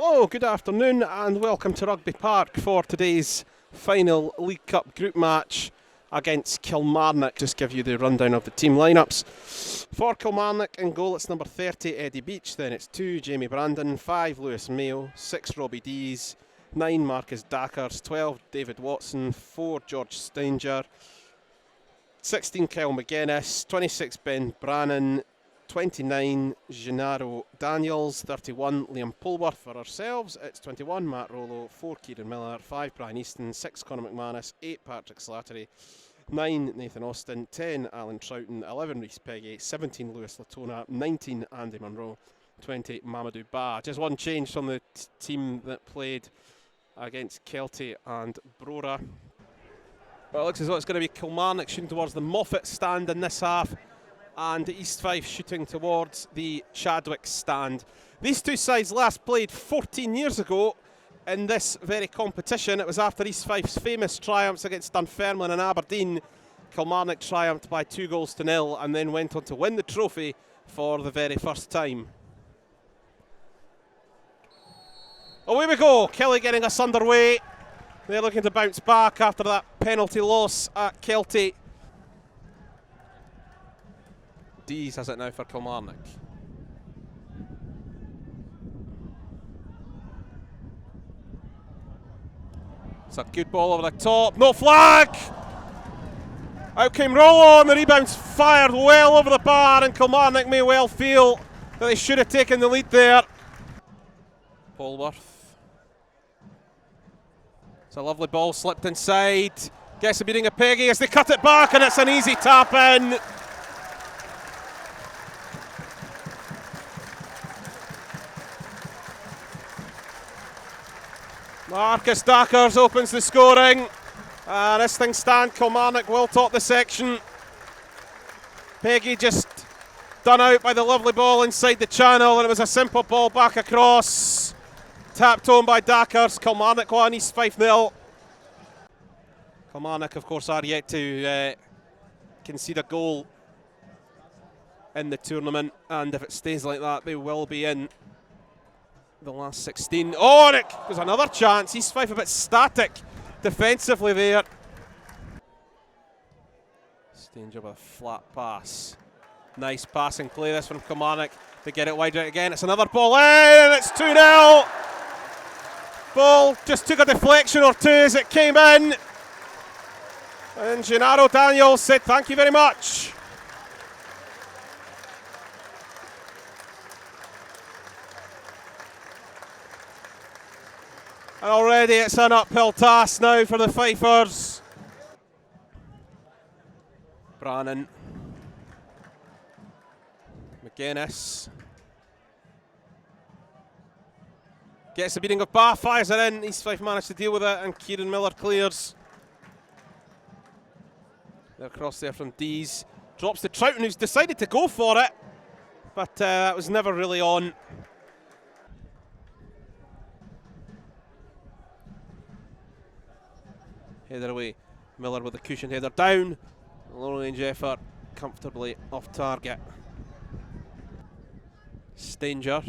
Hello, good afternoon and welcome to Rugby Park for today's final League Cup group match against Kilmarnock. Just give you the rundown of the team lineups. For Kilmarnock in goal it's number 30 Eddie Beach, then it's 2 Jamie Brandon, 5 Lewis Mayo, 6 Robbie Dees, 9 Marcus Dackers, 12 David Watson, 4 George Stanger, 16 Kyle McGuinness, 26 Ben Brannan, 29 Gennaro Daniels, 31 Liam Polworth. For ourselves it's 21 Matt Rollo, 4 Kieran Miller, 5 Brian Easton, 6 Conor McManus, 8 Patrick Slattery, 9 Nathan Austin, 10 Alan Troughton, 11 Rhys Peggy, 17 Lewis Latona, 19 Andy Munro, 20 Mamadou Ba. Just one change from the team that played against Kelty and Brora. Well, it looks as though it's going to be Kilmarnock shooting towards the Moffat stand in this half, and East Fife shooting towards the Chadwick stand. These two sides last played 14 years ago in this very competition. It was after East Fife's famous triumphs against Dunfermline and Aberdeen. Kilmarnock triumphed by 2-0 and then went on to win the trophy for the very first time. Away we go, Kelly getting us underway. They're looking to bounce back after that penalty loss at Kelty. Dees has it now for Kilmarnock. It's a good ball over the top, no flag! Out came Rollo and the rebound's fired well over the bar, and Kilmarnock may well feel that they should have taken the lead there. Polworth. It's a lovely ball, slipped inside. Gets a beating of Peggy as they cut it back, and it's an easy tap in. Marcus Dackers opens the scoring, and as things stand, Kilmarnock will top the section. Peggy just done out by the lovely ball inside the channel, and it was a simple ball back across. Tapped home by Dackers. Kilmarnock 1, East Fife 0. Kilmarnock, of course, are yet to concede a goal in the tournament, and if it stays like that, they will be in the last 16. Oh, and it was another chance. East Fife a bit static defensively there. Stanger with a flat pass. Nice passing play this from Kilmarnock to get it wide right again. It's another ball in, and it's 2-0. Ball just took a deflection or two as it came in, and Gennaro Daniels said thank you very much. And already it's an uphill task now for the Fifers. Brannan. McGuinness. Gets a beating of Ba, fires it in. East Fife managed to deal with it, and Kieran Miller clears. They're across there from Dees. Drops to Troughton, who's decided to go for it, but that was never really on. Header away. Miller with the cushion header down. Low range effort, comfortably off target. Stanger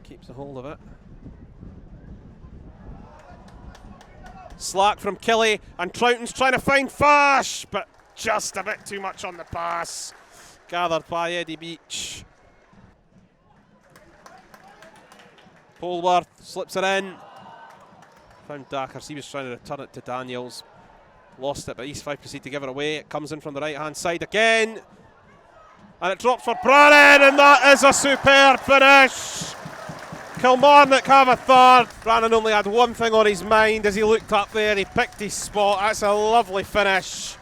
keeps a hold of it. Slack from Kelly, and Troughton's trying to find Fash, but just a bit too much on the pass. Gathered by Eddie Beach. Polworth slips it in. Found Dackers, he was trying to return it to Daniels. Lost it, but East Fife proceed to give it away. It comes in from the right hand side again. And it drops for Brannan, and that is a superb finish. Kilmarnock have a third. Brannan only had one thing on his mind as he looked up there. He picked his spot. That's a lovely finish.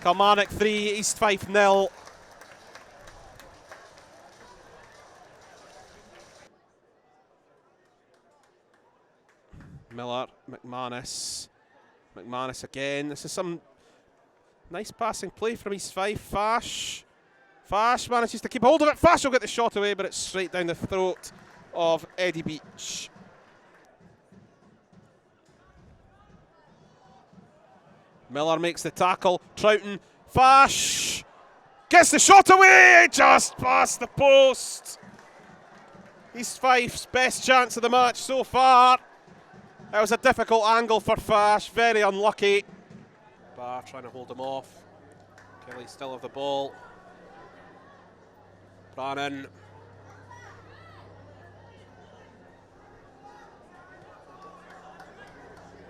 Kilmarnock 3, East Fife 0. Miller, McManus again. This is some nice passing play from East Fife. Fash manages to keep hold of it. Fash will get the shot away, but it's straight down the throat of Eddie Beach. Miller makes the tackle. Troughton. Fash Gets the shot away, just past the post. East Fife's best chance of the match so far. It was a difficult angle for Fash, very unlucky. Barr trying to hold him off. Kelly still have the ball. Brannan.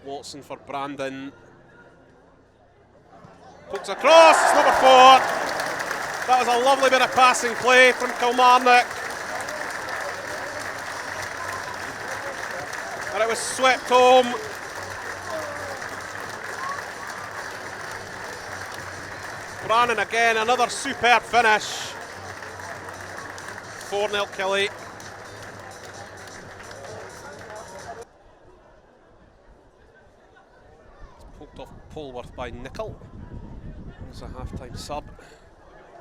Watson for Brandon. Pokes across, it's number 4. That was a lovely bit of passing play from Kilmarnock. And it was swept home. Brannan again, another superb finish. 4-0 Killie. Poked off Polworth by Nicol. There's a half-time sub.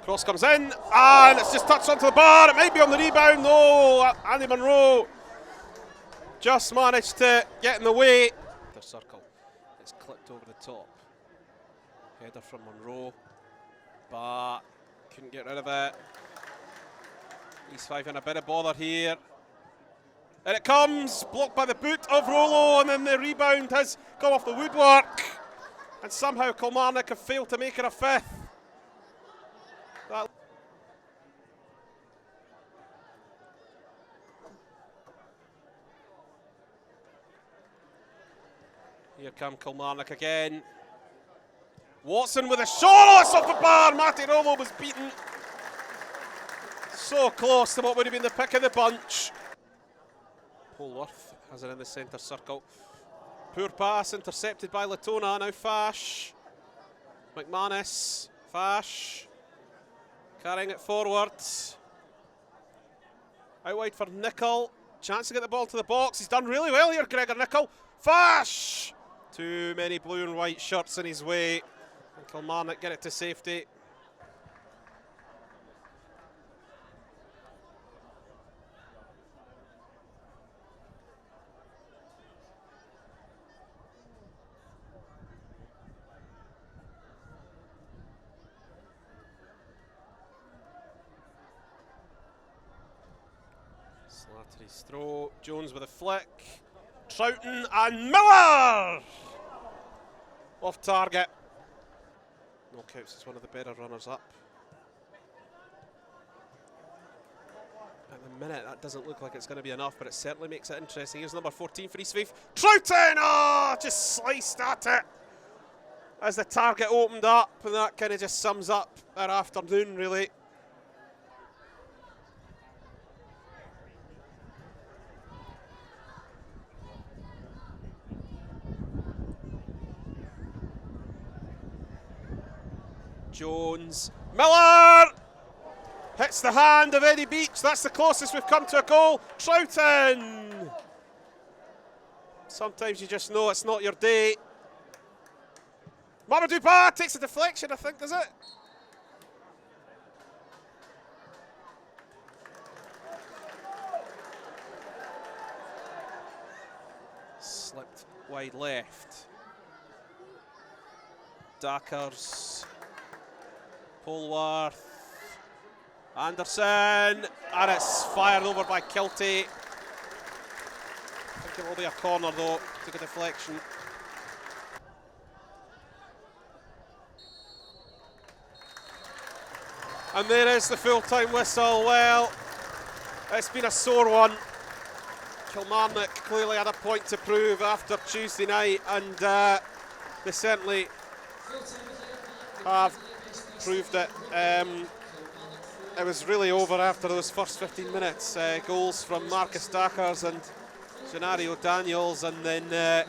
Cross comes in, and it's just touched onto the bar. It might be on the rebound. No, Andy Munro just managed to get in the way. The circle, it's clipped over the top. Header from Munro, but couldn't get rid of it. East Fife in a bit of bother here. And it comes, blocked by the boot of Rollo, and then the rebound has come off the woodwork. And somehow Kilmarnock have failed to make it a 5th. Here come Kilmarnock again. Watson with a shot, oh, it's off the bar. Matty Rollo was beaten. So close to what would have been the pick of the bunch. Polworth has it in the centre circle. Poor pass, intercepted by Latona. Now Fash. McManus. Fash. Carrying it forward. Out wide for Nicol. Chance to get the ball to the box. He's done really well here, Gregor Nicol. Fash! Too many blue and white shirts in his way. And Kilmarnock get it to safety. Slattery's throw, Jones with a flick, Troughton and Miller! Off target. Knockouts is one of the better runners up. At the minute, that doesn't look like it's going to be enough, but it certainly makes it interesting. Here's number 14 for East Fife. Troughton! Oh, just sliced at it as the target opened up, and that kind of just sums up our afternoon, really. Jones, Miller hits the hand of Eddie Beach. That's the closest we've come to a goal. Troughton. Sometimes you just know it's not your day. Mamadou Ba takes a deflection, I think, does it? Slipped wide left. Dakars. Polworth, Anderson, and it's fired over by Kilty. I think it will be a corner though, took a deflection. And there is the full-time whistle. Well, it's been a sore one. Kilmarnock clearly had a point to prove after Tuesday night, and they certainly have proved it. It was really over after those first 15 minutes. Goals from Marcus Dakars and Genario Daniels, and then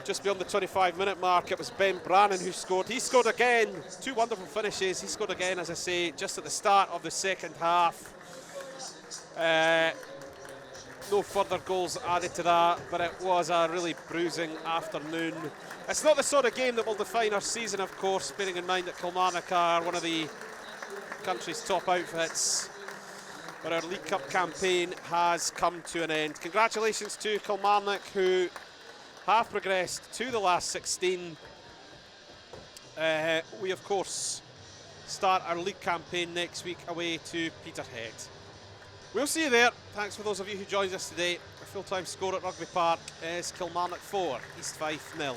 just beyond the 25-minute mark, it was Ben Brannan who scored. He scored again, 2 wonderful finishes. He scored again, as I say, just at the start of the second half. No further goals added to that, but it was a really bruising afternoon. It's not the sort of game that will define our season, of course, bearing in mind that Kilmarnock are one of the country's top outfits. But our League Cup campaign has come to an end. Congratulations to Kilmarnock, who have progressed to the last 16. We, of course, start our league campaign next week away to Peterhead. We'll see you there. Thanks for those of you who joined us today. Our full-time score at Rugby Park is Kilmarnock 4, East Fife 0.